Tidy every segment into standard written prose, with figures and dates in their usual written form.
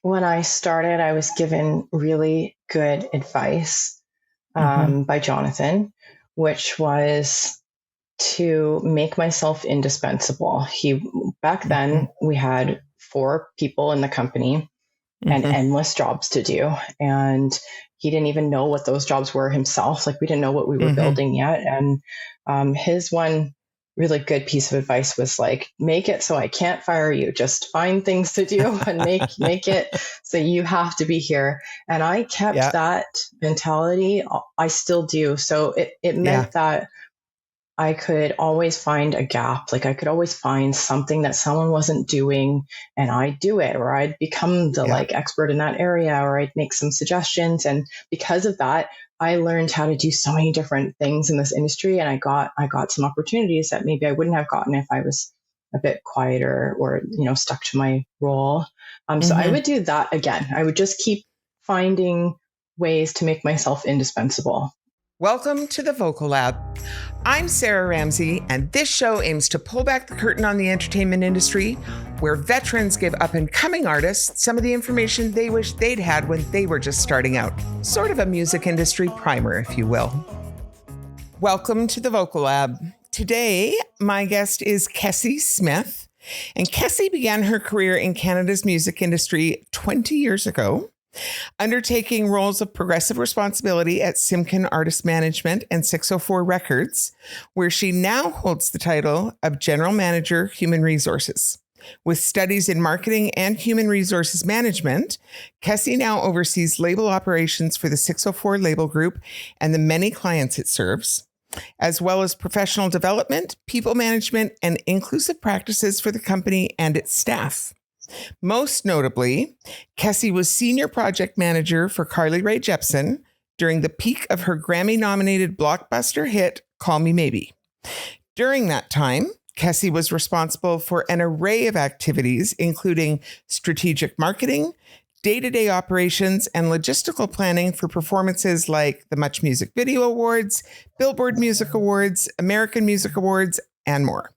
when I started, I was given really good advice by Jonathan, which was to make myself indispensable. Back then we had 4 people in the company and endless jobs to do. And he didn't even know what those jobs were himself. Like, we didn't know what we were building yet. And his one really good piece of advice was like, make it so I can't fire you. Just find things to do and make it so you have to be here. And I kept that mentality. I still do. So it meant that I could always find a gap. Like, I could always find something that someone wasn't doing and I'd do it, or I'd become the expert in that area, or I'd make some suggestions. And because of that, I learned how to do so many different things in this industry. And I got some opportunities that maybe I wouldn't have gotten if I was a bit quieter or, stuck to my role. So I would do that again. I would just keep finding ways to make myself indispensable. Welcome to the Vocal Lab. I'm Sara Ramsey, and this show aims to pull back the curtain on the entertainment industry, where veterans give up-and-coming artists some of the information they wish they'd had when they were just starting out. Sort of a music industry primer, if you will. Welcome to the Vocal Lab. Today, my guest is Kesi Smyth, and Kesi began her career in Canada's music industry 20 years ago, undertaking roles of progressive responsibility at Simkin Artist Management and 604 Records, where she now holds the title of General Manager, Human Resources. With studies in marketing and human resources management, Kesi now oversees label operations for the 604 label group and the many clients it serves, as well as professional development, people management, and inclusive practices for the company and its staff. Most notably, Kesi was senior project manager for Carly Rae Jepsen during the peak of her Grammy-nominated blockbuster hit, Call Me Maybe. During that time, Kesi was responsible for an array of activities, including strategic marketing, day-to-day operations, and logistical planning for performances like the Much Music Video Awards, Billboard Music Awards, American Music Awards, and more.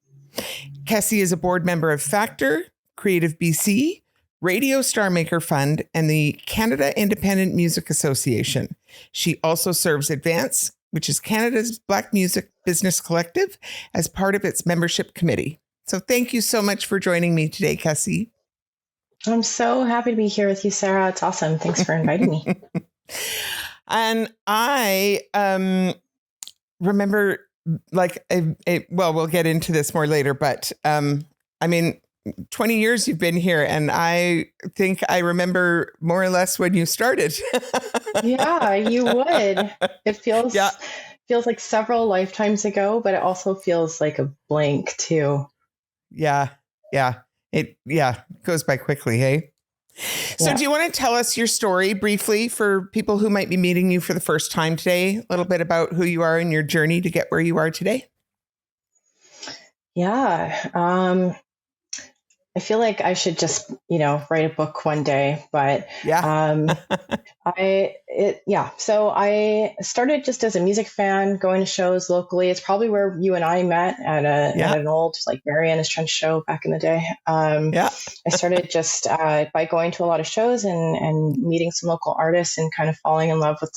Kesi is a board member of Factor, Creative BC, Radio Star Maker Fund, and the Canada Independent Music Association. She also serves Advance, which is Canada's Black Music Business Collective, as part of its membership committee. So thank you so much for joining me today, Kesi. I'm so happy to be here with you, Sara. It's awesome. Thanks for inviting me. And I remember, we'll get into this more later, but 20 years you've been here, and I think I remember more or less when you started. Yeah, you would. It feels like several lifetimes ago, but it also feels like a blank too. Yeah. It goes by quickly, hey? So do you want to tell us your story briefly for people who might be meeting you for the first time today? A little bit about who you are and your journey to get where you are today? Yeah. I feel like I should just, write a book one day, but So I started just as a music fan, going to shows locally. It's probably where you and I met at an old, Marianne is Trench show back in the day. I started just by going to a lot of shows and meeting some local artists and kind of falling in love with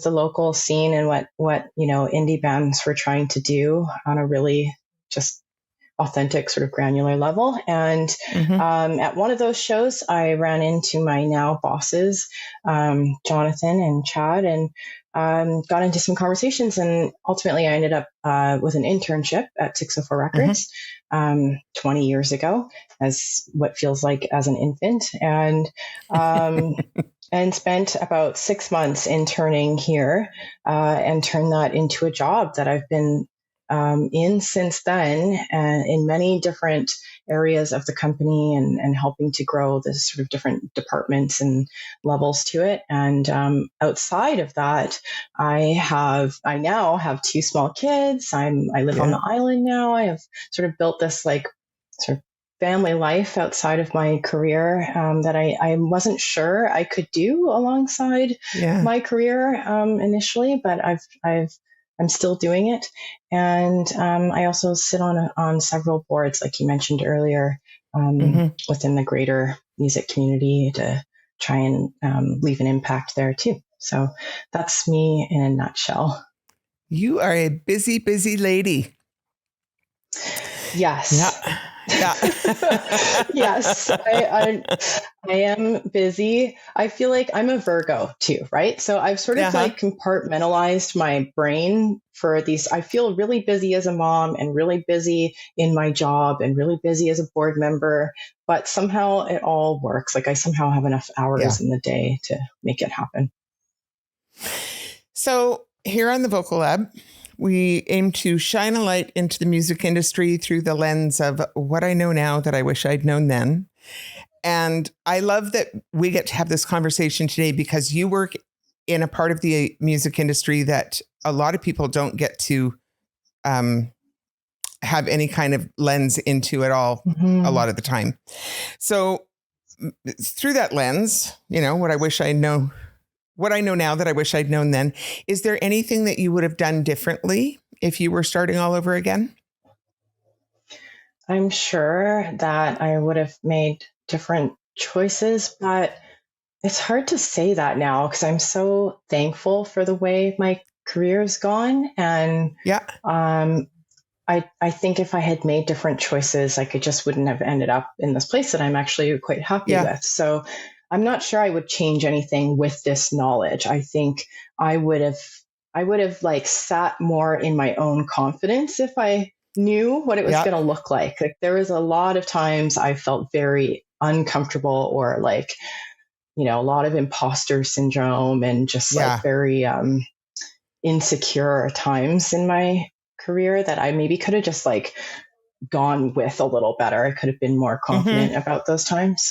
the local scene and what indie bands were trying to do on a really just authentic sort of granular level. And at one of those shows, I ran into my now bosses, Jonathan and Chad, and got into some conversations. And ultimately, I ended up with an internship at 604 Records 20 years ago, as what feels like as an infant. And and spent about 6 months interning here and turned that into a job that I've been in since then, in many different areas of the company and helping to grow the sort of different departments and levels to it. And outside of that, I now have 2 small kids. I live on the island now. I have sort of built this sort of family life outside of my career that I wasn't sure I could do alongside my career initially, but I'm still doing it. And I also sit on several boards, like you mentioned earlier, within the greater music community to try and leave an impact there too. So that's me in a nutshell. You are a busy, busy lady. Yes. Yeah. Yeah. Yes. I am busy. I feel like I'm a Virgo too, right? So I've sort of like compartmentalized my brain for these. I feel really busy as a mom and really busy in my job and really busy as a board member, but somehow it all works. Like I somehow have enough hours in the day to make it happen. So here on the Vocal Lab, we aim to shine a light into the music industry through the lens of what I know now that I wish I'd known then. And I love that we get to have this conversation today because you work in a part of the music industry that a lot of people don't get to have any kind of lens into at all a lot of the time. So through that lens, what I know now that I wish I'd known then. Is there anything that you would have done differently if you were starting all over again? I'm sure that I would have made different choices, but it's hard to say that now because I'm so thankful for the way my career's gone. And I think if I had made different choices, I just wouldn't have ended up in this place that I'm actually quite happy with. So I'm not sure I would change anything with this knowledge. I think I would have like sat more in my own confidence if I knew what it was going to look like. Like there was a lot of times I felt very uncomfortable or like, a lot of imposter syndrome and just like very insecure times in my career that I maybe could have just like gone with a little better. I could have been more confident about those times.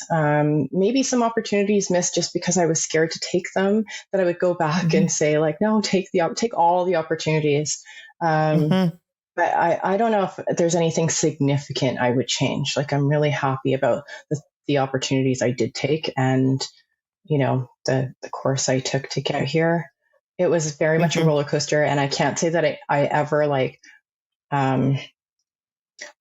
Maybe some opportunities missed just because I was scared to take them, that I would go back and say like, no, take all the opportunities. But I don't know if there's anything significant I would change. Like I'm really happy about the opportunities I did take and, the course I took to get here. It was very much a roller coaster. And I can't say that I ever like,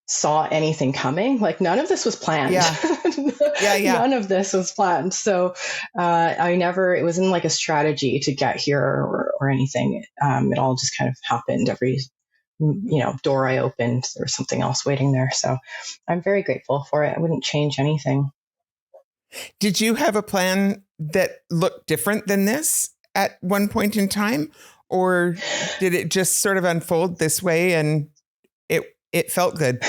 saw anything coming. Like none of this was planned. None of this was planned. So it wasn't like a strategy to get here or anything. It all just kind of happened. Every, door I opened, there was something else waiting there. So I'm very grateful for it. I wouldn't change anything. Did you have a plan that looked different than this at one point in time? Or did it just sort of unfold this way and it felt good?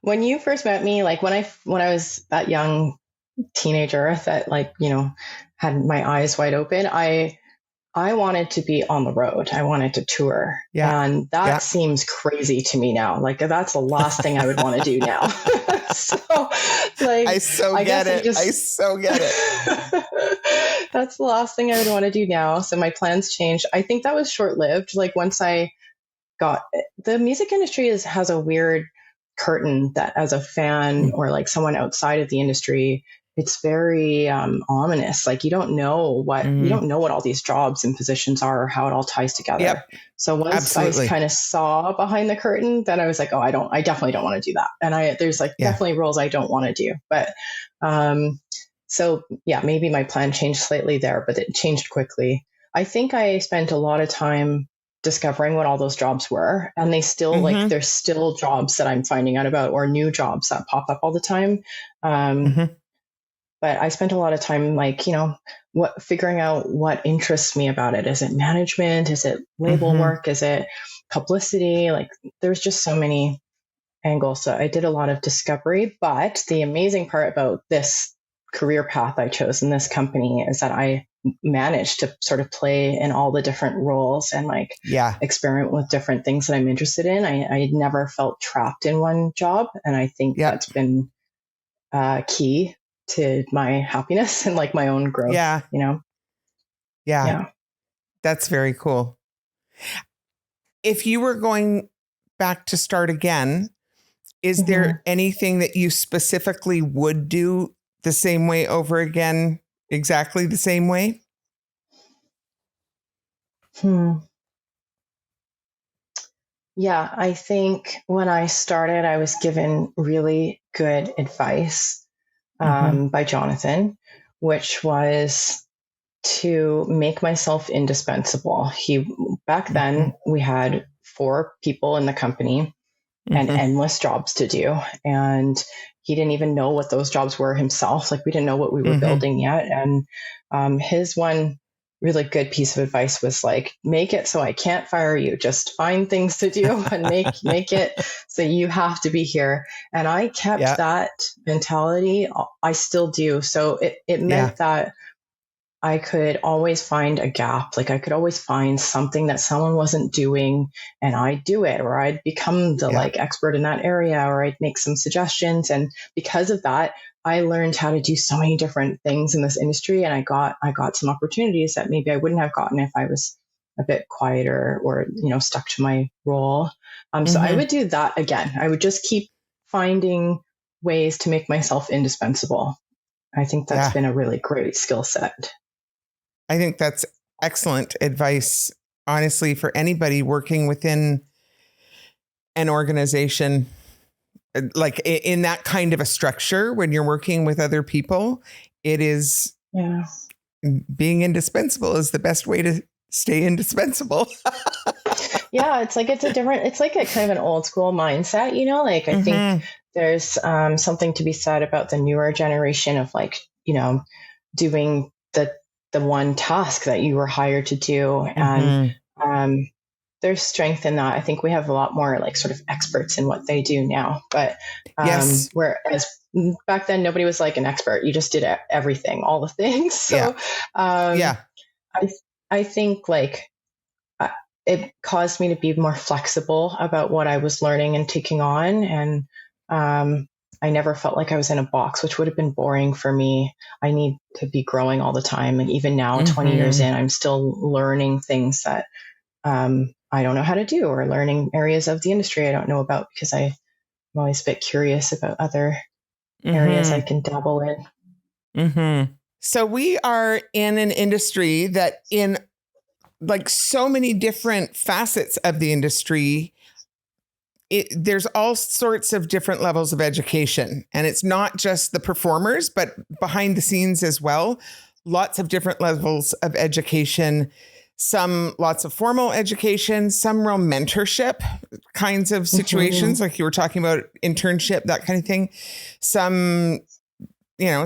When you first met me, like when I was that young teenager that like, had my eyes wide open, I wanted to be on the road. I wanted to tour. And that seems crazy to me now. Like that's the last thing I would want to do now. So like, I so get it. That's the last thing I would want to do now. So my plans changed. I think that was short lived. Like once I got the music industry has a weird curtain that as a fan or like someone outside of the industry, it's very ominous. Like you don't know what all these jobs and positions are or how it all ties together. So once I kind of saw behind the curtain, then I was like, oh, I definitely don't want to do that. And there's like definitely roles I don't want to do. But so yeah, maybe my plan changed slightly there, but it changed quickly. I think I spent a lot of time discovering what all those jobs were. And they still like, there's still jobs that I'm finding out about or new jobs that pop up all the time. But I spent a lot of time like, figuring out what interests me about it. Is it management? Is it label work? Is it publicity? Like there's just so many angles. So I did a lot of discovery, but the amazing part about this career path I chose in this company is that I managed to sort of play in all the different roles and like experiment with different things that I'm interested in. I never felt trapped in one job. And I think that's been key to my happiness and like my own growth, Yeah. That's very cool. If you were going back to start again, is there anything that you specifically would do the same way over again, exactly the same way? Yeah, I think when I started, I was given really good advice. by Jonathan, which was to make myself indispensable. Back then we had 4 people in the company and endless jobs to do. And he didn't even know what those jobs were himself. Like we didn't know what we were building yet. And his one really good piece of advice was like, make it so I can't fire you. Just find things to do and make it so you have to be here. And I kept that mentality. I still do. So it meant that I could always find a gap. Like I could always find something that someone wasn't doing and I'd do it, or I'd become the like expert in that area, or I'd make some suggestions. And because of that, I learned how to do so many different things in this industry. And I got some opportunities that maybe I wouldn't have gotten if I was a bit quieter or, stuck to my role. So I would do that again. I would just keep finding ways to make myself indispensable. I think that's been a really great skill set. I think that's excellent advice, honestly, for anybody working within an organization, like in that kind of a structure. When you're working with other people, it is being indispensable is the best way to stay indispensable. It's like it's like a kind of an old school mindset, like I think there's something to be said about the newer generation of like, doing the one task that you were hired to do. And there's strength in that. I think we have a lot more like sort of experts in what they do now. But whereas back then, nobody was like an expert. You just did everything, all the things. So I think like it caused me to be more flexible about what I was learning and taking on. And I never felt like I was in a box, which would have been boring for me. I need to be growing all the time. And even now, 20 years in, I'm still learning things that I don't know how to do, or learning areas of the industry I don't know about, because I'm always a bit curious about other areas I can dabble in. So we are in an industry that in like so many different facets of the industry, there's all sorts of different levels of education, and it's not just the performers, but behind the scenes as well. Lots of different levels of education, some lots of formal education, some real mentorship kinds of situations, like you were talking about internship, that kind of thing. Some,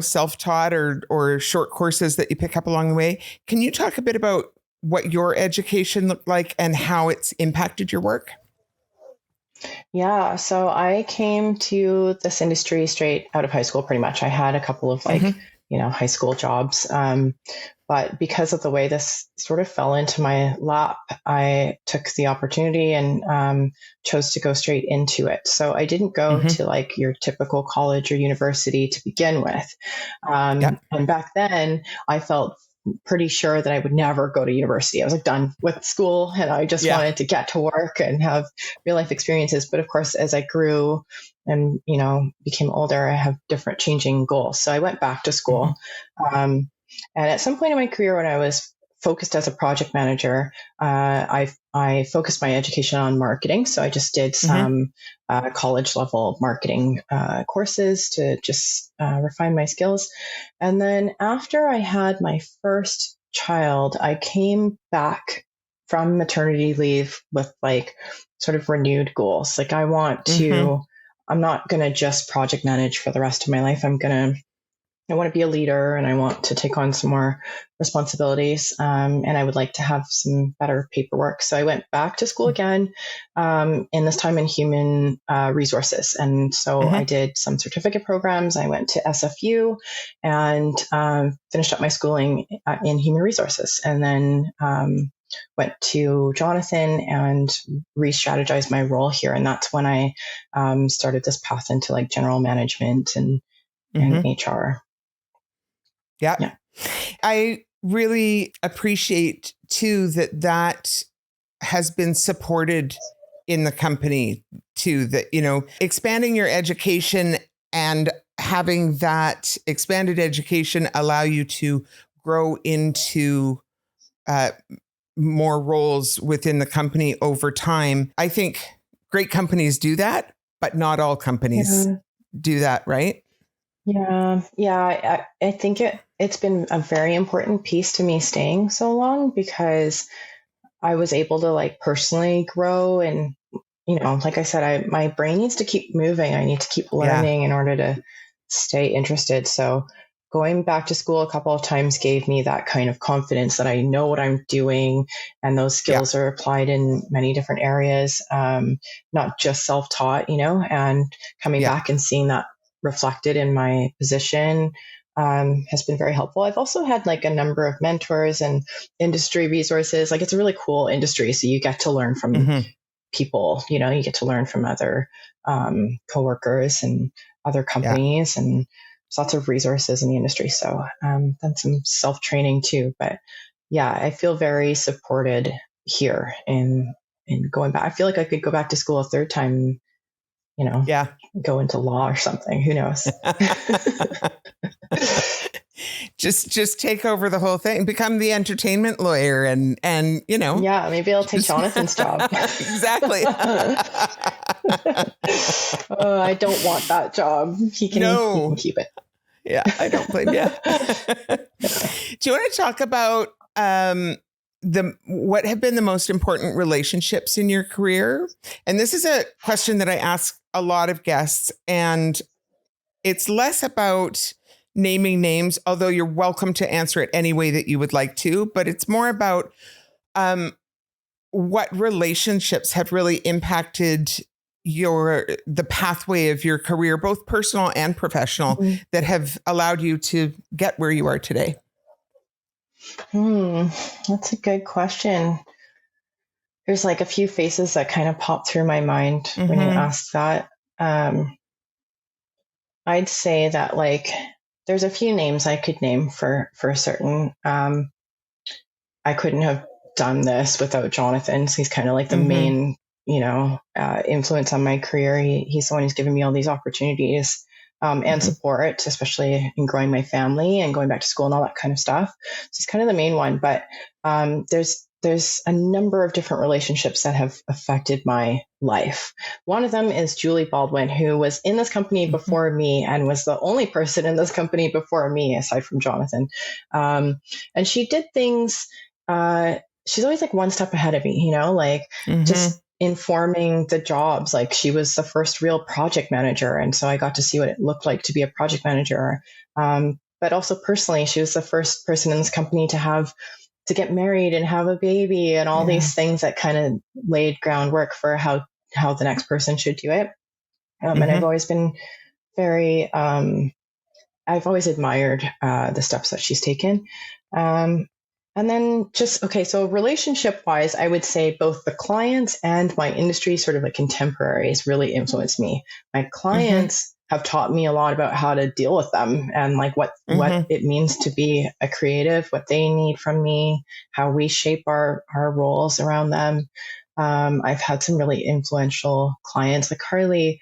self-taught or short courses that you pick up along the way. Can you talk a bit about what your education looked like and how it's impacted your work? Yeah, so I came to this industry straight out of high school, pretty much. I had a couple of high school jobs. But because of the way this sort of fell into my lap, I took the opportunity and chose to go straight into it. So I didn't go to like your typical college or university to begin with. And back then I felt pretty sure that I would never go to university. I was like done with school and I just wanted to get to work and have real life experiences. But of course, as I grew and, became older, I have different changing goals. So I went back to school. And at some point in my career, when I was focused as a project manager, I focused my education on marketing. So I just did some college level marketing courses to just refine my skills. And then after I had my first child, I came back from maternity leave with like sort of renewed goals. Like I'm not going to just project manage for the rest of my life. I want to be a leader and I want to take on some more responsibilities. And I would like to have some better paperwork. So I went back to school again, in this time in human resources. And so I did some certificate programs. I went to SFU and finished up my schooling in human resources, and then went to Jonathan and re-strategized my role here. And that's when I started this path into like general management and HR. Yeah. I really appreciate too that has been supported in the company too, that, expanding your education and having that expanded education allow you to grow into more roles within the company over time. I think great companies do that, but not all companies do that, right? I think it's been a very important piece to me staying so long, because I was able to like personally grow, and like I said, my brain needs to keep moving. I need to keep learning in order to stay interested. So going back to school a couple of times gave me that kind of confidence that I know what I'm doing, and those skills are applied in many different areas, not just self-taught, and coming back and seeing that reflected in my position has been very helpful. I've also had like a number of mentors and industry resources. Like, it's a really cool industry, so you get to learn from people, you get to learn from other coworkers and other companies, and there's lots of resources in the industry. So done some self-training too, but I feel very supported here in going back. I feel like I could go back to school a third time, go into law or something. Who knows? Just take over the whole thing, become the entertainment lawyer, and maybe I'll take Jonathan's job. Exactly. I don't want that job. He can keep it. Yeah, I don't blame you. Do you want to talk about what have been the most important relationships in your career? And this is a question that I ask a lot of guests, and it's less about naming names, although you're welcome to answer it any way that you would like to, but it's more about what relationships have really impacted the pathway of your career, both personal and professional, that have allowed you to get where you are today. That's a good question. There's like a few faces that kind of pop through my mind when you ask that. I'd say that like there's a few names I could name for certain. I couldn't have done this without Jonathan. So he's kind of like the main, influence on my career. He's the one who's given me all these opportunities and support, especially in growing my family and going back to school and all that kind of stuff. So he's kind of the main one. But there's a number of different relationships that have affected my life. One of them is Julie Baldwin, who was in this company before me and was the only person in this company before me, aside from Jonathan. And she did things, she's always like one step ahead of me, just informing the jobs. Like, she was the first real project manager. And so I got to see what it looked like to be a project manager. But also personally, she was the first person in this company to get married and have a baby and all these things that kind of laid groundwork for how the next person should do it. And I've always been very, I've always admired the steps that she's taken. And then so relationship wise, I would say both the clients and my industry sort of like contemporaries really influenced me. My clients have taught me a lot about how to deal with them and like what it means to be a creative, what they need from me, how we shape our roles around them. I've had some really influential clients like Carly.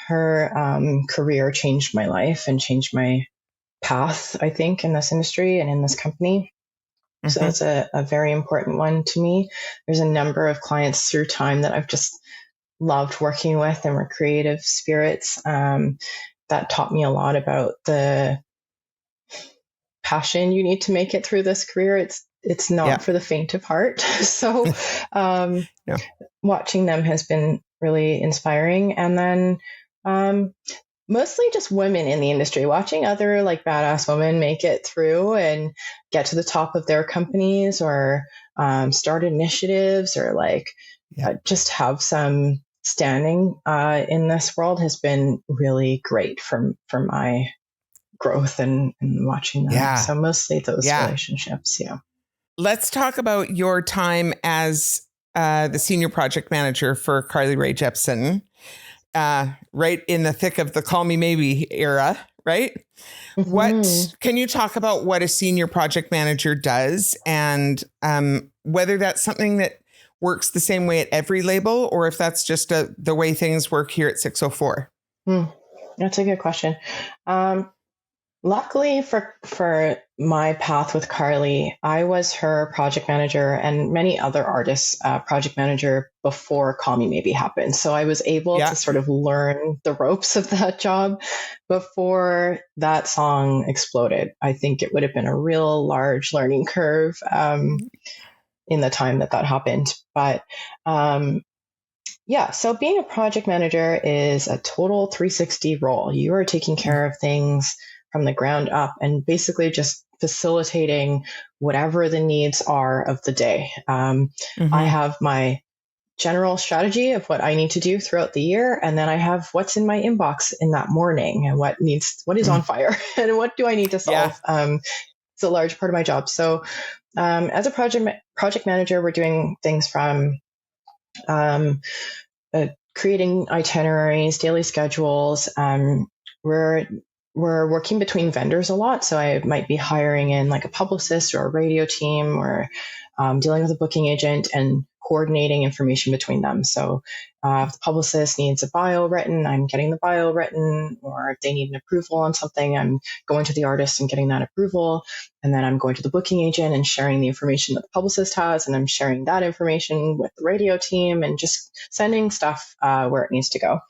Her career changed my life and changed my path, I think, in this industry and in this company. So that's a very important one to me. There's a number of clients through time that I've just loved working with and were creative spirits that taught me a lot about the passion you need to make it through this career. It's not for the faint of heart. So watching them has been really inspiring. And then mostly just women in the industry, watching other like badass women make it through and get to the top of their companies or start initiatives or just have some standing in this world has been really great for my growth and watching them. Yeah. So mostly those relationships. Yeah. Let's talk about your time as the senior project manager for Carly Rae Jepsen. Right in the thick of the Call Me Maybe era, right? What can you talk about what a senior project manager does and whether that's something that works the same way at every label or if that's just the way things work here at 604? That's a good question. Luckily for my path with Carly, I was her project manager and many other artists' project manager before Call Me Maybe happened. So I was able to Yeah. sort of learn the ropes of that job before that song exploded. I think it would have been a real large learning curve in the time that happened. But yeah, so being a project manager is a total 360 role. You are taking care of things from the ground up and basically just facilitating whatever the needs are of the day. I have my general strategy of what I need to do throughout the year, and then I have what's in my inbox in that morning and what is on fire and what do I need to solve. It's a large part of my job. So as a project manager, we're doing things from um, creating itineraries, daily schedules. We're we're working between vendors a lot, so I might be hiring in like a publicist or a radio team, or dealing with a booking agent and coordinating information between them. So if the publicist needs a bio written, I'm getting the bio written, or if they need an approval on something, I'm going to the artist and getting that approval. And then I'm going to the booking agent and sharing the information that the publicist has, and I'm sharing that information with the radio team and just sending stuff where it needs to go.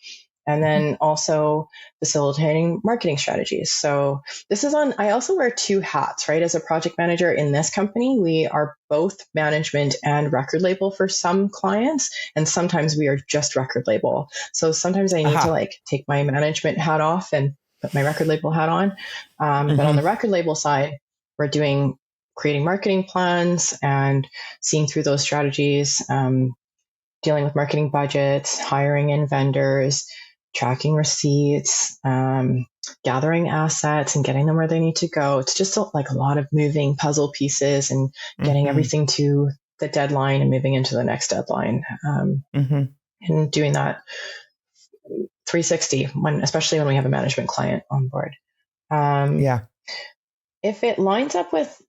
And then also facilitating marketing strategies. So I also wear two hats, right? As a project manager in this company, we are both management and record label for some clients. And sometimes we are just record label. So sometimes I need to like take my management hat off and put my record label hat on. But on the record label side, we're creating marketing plans and seeing through those strategies, dealing with marketing budgets, hiring in vendors, tracking receipts, gathering assets and getting them where they need to go. It's just like a lot of moving puzzle pieces and getting everything to the deadline and moving into the next deadline. And doing that 360, especially when we have a management client on board. If it lines up with,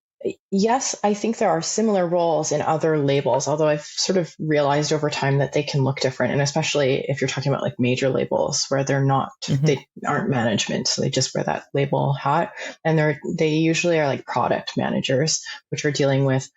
yes, I think there are similar roles in other labels, although I've sort of realized over time that they can look different. And especially if you're talking about like major labels where they aren't management. So they just wear that label hat, and they usually are like product managers, which are dealing with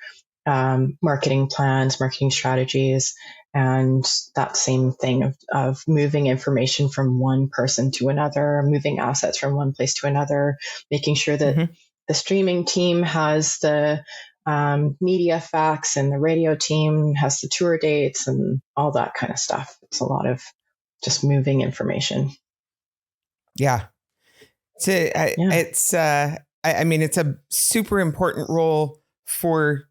marketing plans, marketing strategies, and that same thing of moving information from one person to another, moving assets from one place to another, making sure that the streaming team has the media facts and the radio team has the tour dates and all that kind of stuff. It's a lot of just moving information. Yeah. So it's I mean, it's a super important role for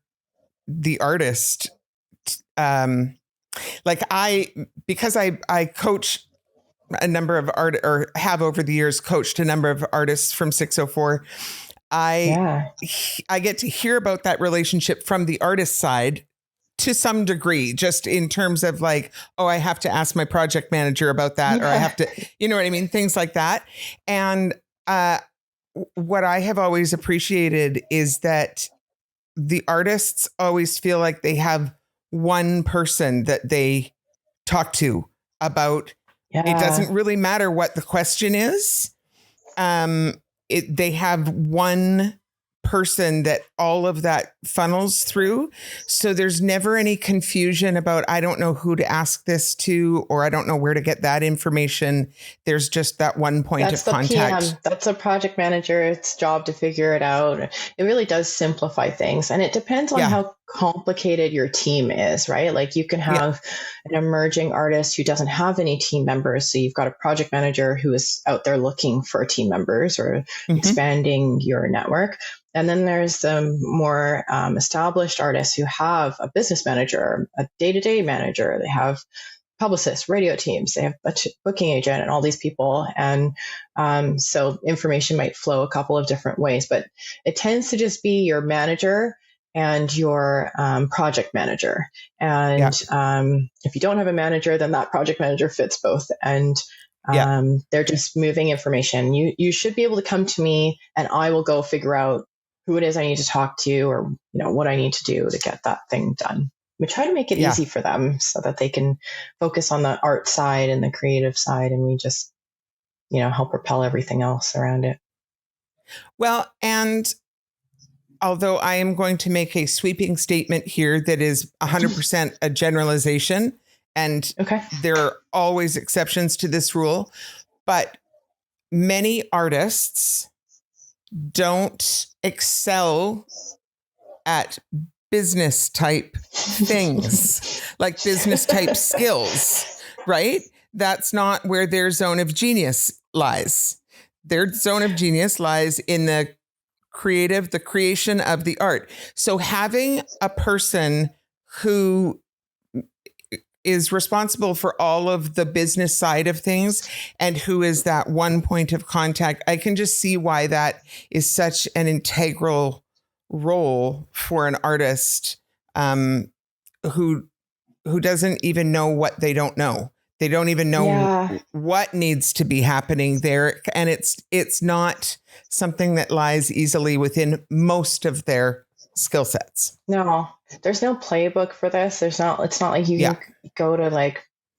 the artist. Because I coach a number of or have over the years coached a number of artists from 604. I get to hear about that relationship from the artist side to some degree, just in terms of like, oh, I have to ask my project manager about that, or I have to, you know what I mean? Things like that. And what I have always appreciated is that the artists always feel like they have one person that they talk to about. It doesn't really matter what the question is. They have one person that all of that funnels through. So there's never any confusion about, I don't know who to ask this to, or I don't know where to get that information. There's just that one point of contact. PM. That's a project manager's job to figure it out. It really does simplify things. And it depends on how complicated your team is, right? Like you can have an emerging artist who doesn't have any team members. So you've got a project manager who is out there looking for team members or expanding your network. And then there's the more established artists who have a business manager, a day-to-day manager. They have publicists, radio teams, they have a booking agent and all these people. And so information might flow a couple of different ways, but it tends to just be your manager and your project manager. And if you don't have a manager, then that project manager fits both. And they're just moving information. You should be able to come to me and I will go figure out who it is I need to talk to, or what I need to do to get that thing done. We try to make it easy for them so that they can focus on the art side and the creative side, and we just help propel everything else around it. Well, and although I am going to make a sweeping statement here that is 100% a generalization, and there are always exceptions to this rule, but many artists don't excel at business type things, like business type skills, right? That's not where their zone of genius lies. Their zone of genius lies in the creation of the art. So having a person who is responsible for all of the business side of things and who is that one point of contact, I can just see why that is such an integral role for an artist who doesn't even know what they don't know. They don't even know what needs to be happening there. And it's not something that lies easily within most of their skill sets. No, there's no playbook for this. It's not like you can go to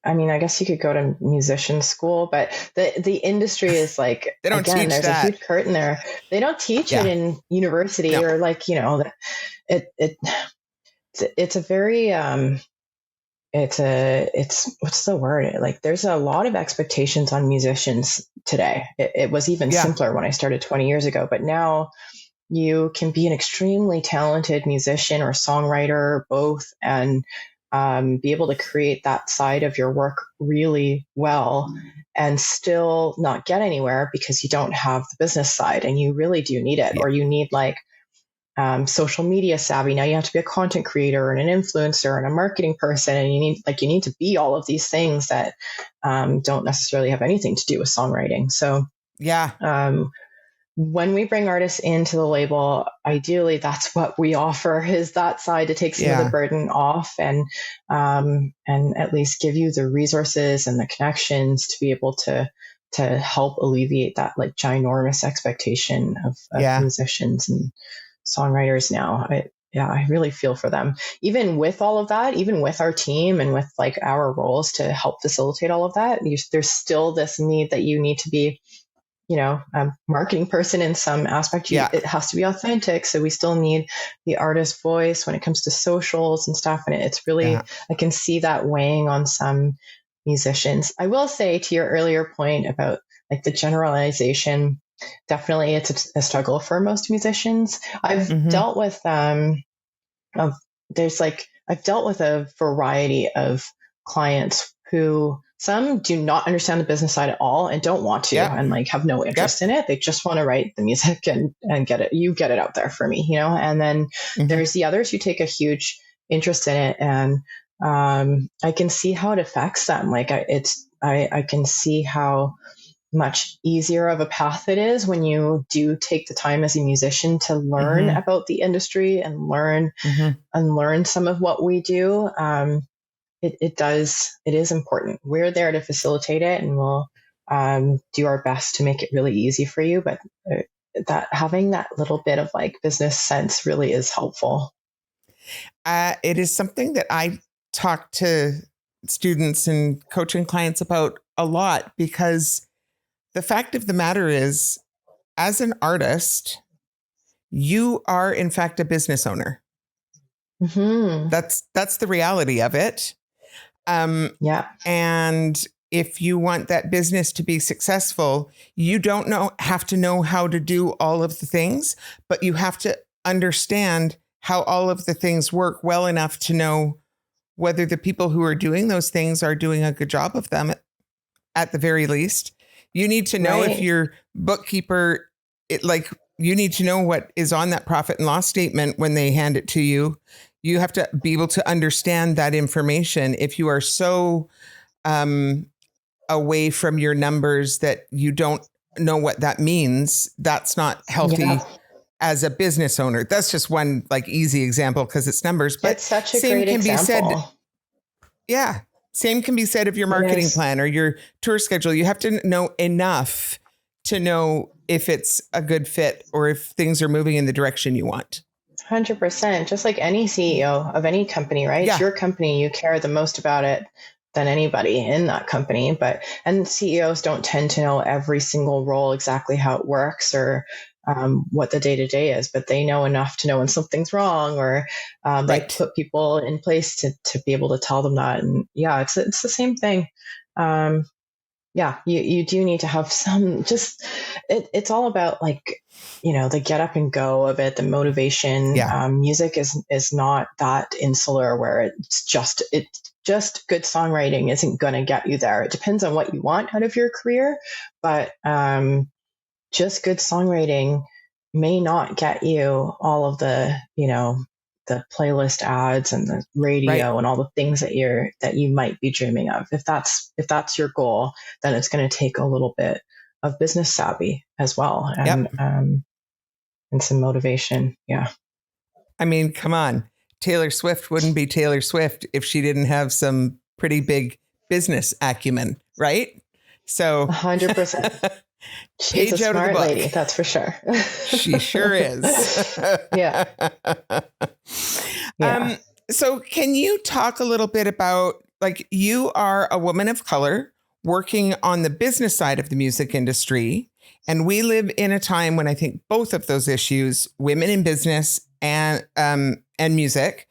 I guess you could go to musician school, but the industry is like, they don't teach there's that. a huge curtain there. They don't teach it in university or it's a very, it's what's the word? Like there's a lot of expectations on musicians today. It was even simpler when I started 20 years ago, but now you can be an extremely talented musician or songwriter, both, and be able to create that side of your work really well and still not get anywhere because you don't have the business side, and you really do need it. Or you need social media savvy. Now you have to be a content creator and an influencer and a marketing person, and you need to be all of these things that don't necessarily have anything to do with songwriting. So when we bring artists into the label, ideally that's what we offer, is that side to take some of the burden off and at least give you the resources and the connections to be able to help alleviate that like ginormous expectation of musicians and songwriters now. I really feel for them. Even with all of that, even with our team and with like our roles to help facilitate all of that, there's still this need that you need to be, a marketing person in some aspect. It has to be authentic. So we still need the artist voice when it comes to socials and stuff. And it's really, I can see that weighing on some musicians. I will say, to your earlier point about like the generalization, definitely it's a struggle for most musicians. I've dealt with I've dealt with a variety of clients who, some do not understand the business side at all and don't want to and like have no interest in it. They just want to write the music and get it out there for me, and then there's the others who take a huge interest in it, and I can see how it affects them. Like I can see how much easier of a path it is when you do take the time as a musician to learn about the industry and learn some of what we do. It is important. We're there to facilitate it, and we'll do our best to make it really easy for you. But that having that little bit of like business sense really is helpful. It is something that I talk to students and coaching clients about a lot, because the fact of the matter is, as an artist, you are in fact a business owner. That's the reality of it. And if you want that business to be successful, you don't have to know how to do all of the things, but you have to understand how all of the things work well enough to know whether the people who are doing those things are doing a good job of them at the very least. You need to know if your bookkeeper, you need to know what is on that profit and loss statement when they hand it to you. You have to be able to understand that information. If you are so away from your numbers that you don't know what that means, that's not healthy as a business owner. That's just one like easy example because it's numbers. But it's such a great example. Same can be said of your marketing plan or your tour schedule. You have to know enough to know if it's a good fit or if things are moving in the direction you want. 100%. Just like any CEO of any company, right? It's your company. You care the most about it than anybody in that company. And CEOs don't tend to know every single role, exactly how it works, or what the day to day is, but they know enough to know when something's wrong, or they put people in place to be able to tell them that. And yeah, it's the same thing. Yeah, you do need to have some, just, it's all about like, the get up and go of it, the motivation. Music is not that insular where it's just good songwriting isn't going to get you there. It depends on what you want out of your career, but just good songwriting may not get you all of the, the playlist ads and the radio and all the things that you might be dreaming of. If that's your goal, then it's going to take a little bit of business savvy as well, and some motivation. Yeah. I mean, come on. Taylor Swift wouldn't be Taylor Swift if she didn't have some pretty big business acumen, right? So 100%. She's a smart lady, that's for sure. She sure is. Yeah. So can you talk a little bit about, like, you are a woman of color working on the business side of the music industry, and we live in a time when I think both of those issues, women in business and music,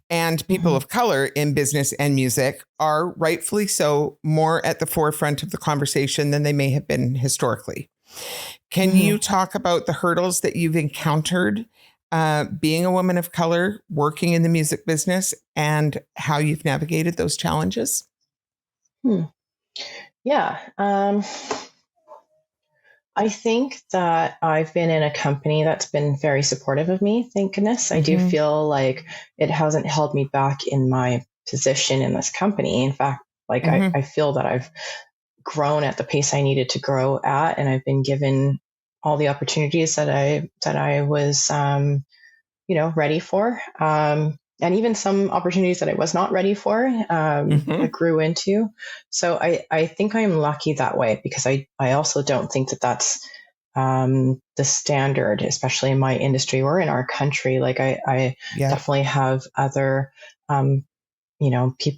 and people of color in business and music, are rightfully so more at the forefront of the conversation than they may have been historically. Can you talk about the hurdles that you've encountered being a woman of color working in the music business, and how you've navigated those challenges? Yeah. I think that I've been in a company that's been very supportive of me. Thank goodness. I do feel like it hasn't held me back in my position in this company. In fact, like I feel that I've grown at the pace I needed to grow at, and I've been given all the opportunities that I was, ready for. And even some opportunities that I was not ready for, I grew into. So I think I'm lucky that way, because I also don't think that that's the standard, especially in my industry or in our country. Like I definitely have other,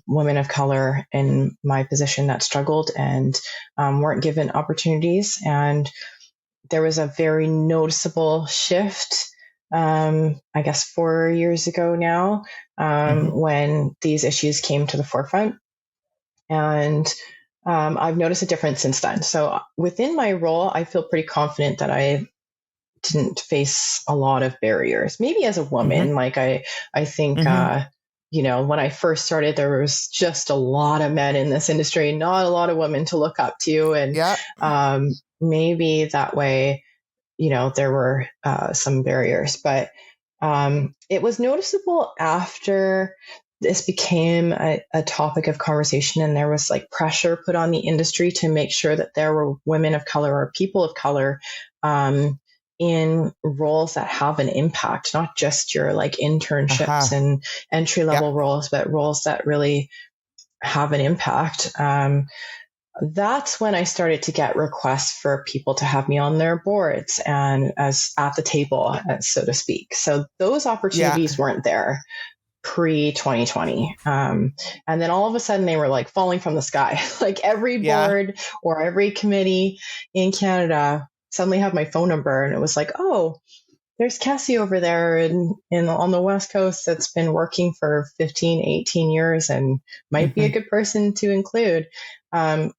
women of color in my position that struggled and weren't given opportunities. And there was a very noticeable shift, I guess 4 years ago now, when these issues came to the forefront. And I've noticed a difference since then. So within my role, I feel pretty confident that I didn't face a lot of barriers. Maybe as a woman, like I think, when I first started, there was just a lot of men in this industry, not a lot of women to look up to. And maybe that way, there were some barriers, but it was noticeable after this became a topic of conversation, and there was like pressure put on the industry to make sure that there were women of color or people of color in roles that have an impact, not just your like internships and entry level roles, but roles that really have an impact. That's when I started to get requests for people to have me on their boards and as at the table, so to speak. So those opportunities weren't there pre 2020. And then all of a sudden they were like falling from the sky. Like every board or every committee in Canada suddenly had my phone number, and it was like, oh, there's Kesi over there on the West Coast that's been working for 15, 18 years and might be a good person to include. I'm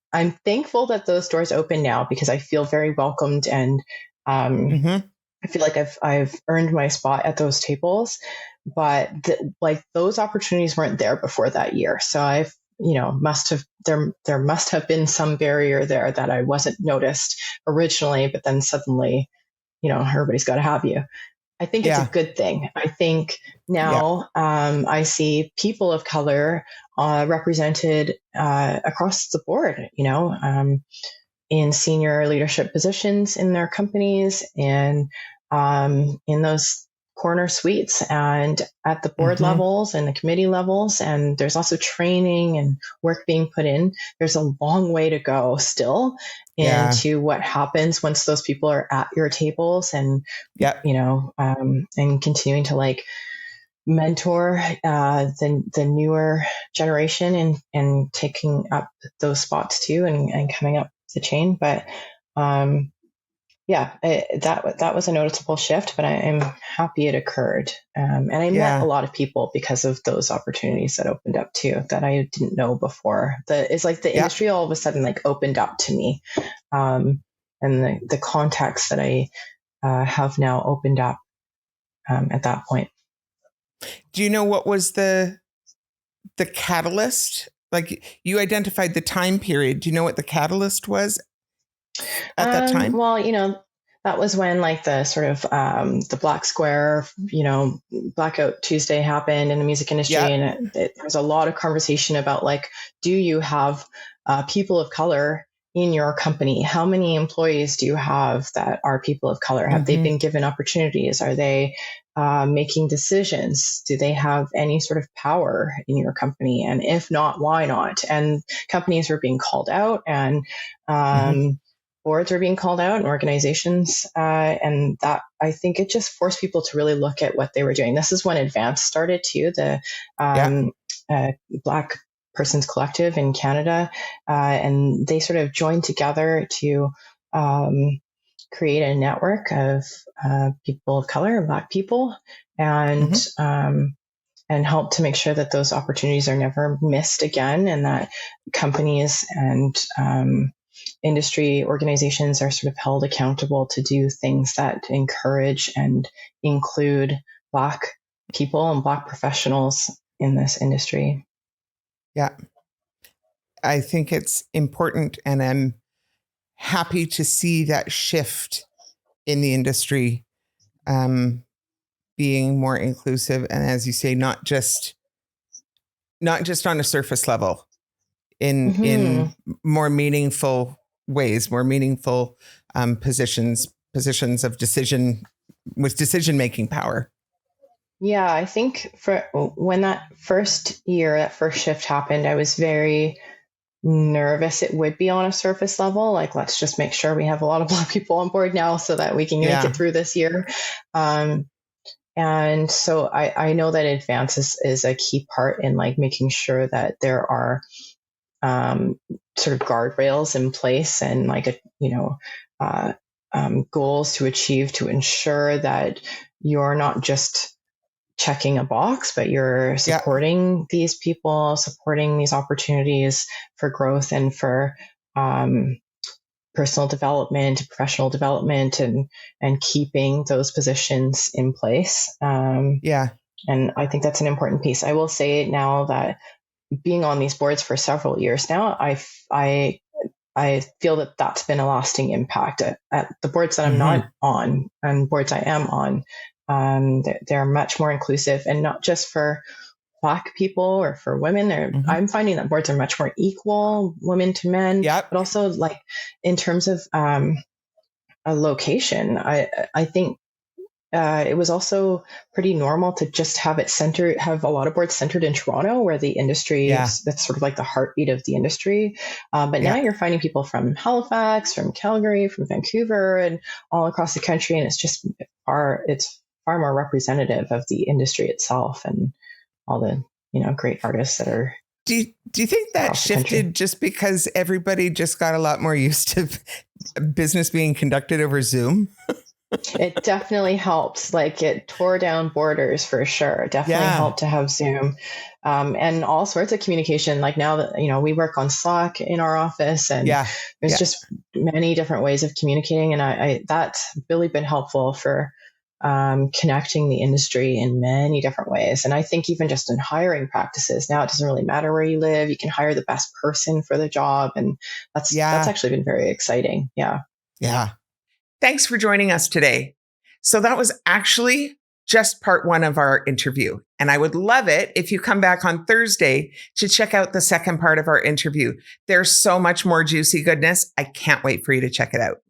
thankful that those doors open now, because I feel very welcomed, and I feel like I've earned my spot at those tables. But those opportunities weren't there before that year. So I've, there must have been some barrier there that I wasn't noticed originally, but then suddenly, everybody's got to have you. I think it's a good thing. I think now I see people of color represented across the board, in senior leadership positions in their companies, and in those corner suites and at the board levels and the committee levels. And there's also training and work being put in. There's a long way to go still into what happens once those people are at your tables, and, and continuing to like mentor the newer generation and taking up those spots too, and coming up the chain. But yeah, that was a noticeable shift, but I am happy it occurred. And I met a Yeah. lot of people because of those opportunities that opened up too, that I didn't know before. It's like the Yeah. industry all of a sudden like opened up to me. And the context that I have now opened up at that point. Do you know what was the catalyst? Like, you identified the time period. Do you know what the catalyst was at that time? Well, that was when like the sort of the Black Square, Blackout Tuesday happened in the music industry, Yeah. and there was a lot of conversation about like, do you have people of color in your company? How many employees do you have that are people of color? Have they been given opportunities? Are they making decisions? Do they have any sort of power in your company? And if not, why not? And companies were being called out, and boards are being called out and organizations. And that, I think it just forced people to really look at what they were doing. This is when Advance started too, the Black Persons Collective in Canada. And they sort of joined together to create a network of people of color and Black people, and help to make sure that those opportunities are never missed again, and that companies and industry organizations are sort of held accountable to do things that encourage and include Black people and Black professionals in this industry. Yeah. I think it's important, and I'm happy to see that shift in the industry, being more inclusive. And as you say, not just on a surface level, in more meaningful ways, more meaningful positions of decision-making power. Yeah, I think for when that first shift happened, I was very nervous it would be on a surface level. Like, let's just make sure we have a lot of Black people on board now so that we can make it through this year. And so I know that Advance is a key part in like making sure that there are sort of guardrails in place, and like goals to achieve to ensure that you're not just checking a box, but you're supporting these people, supporting these opportunities for growth and for personal development, professional development, and keeping those positions in place. And I think that's an important piece. I will say now that being on these boards for several years now, I feel that that's been a lasting impact at the boards that I'm not on, and boards I am on. They're much more inclusive, and not just for Black people or for women. I'm finding that boards are much more equal, women to men, but also like in terms of a location. I think it was also pretty normal to just have a lot of boards centered in Toronto, where the industry that's sort of like the heartbeat of the industry. But now you're finding people from Halifax, from Calgary, from Vancouver, and all across the country. And it's far more representative of the industry itself and all the, great artists that are. Do you think that shifted just because everybody just got a lot more used to business being conducted over Zoom? It definitely helps. Like, it tore down borders for sure. It definitely helped to have Zoom, and all sorts of communication. Like now that, we work on Slack in our office, and there's just many different ways of communicating. And I that's really been helpful for connecting the industry in many different ways. And I think even just in hiring practices, now it doesn't really matter where you live. You can hire the best person for the job. And that's actually been very exciting. Yeah. Yeah. Thanks for joining us today. So that was actually just part one of our interview. And I would love it if you come back on Thursday to check out the second part of our interview. There's so much more juicy goodness. I can't wait for you to check it out.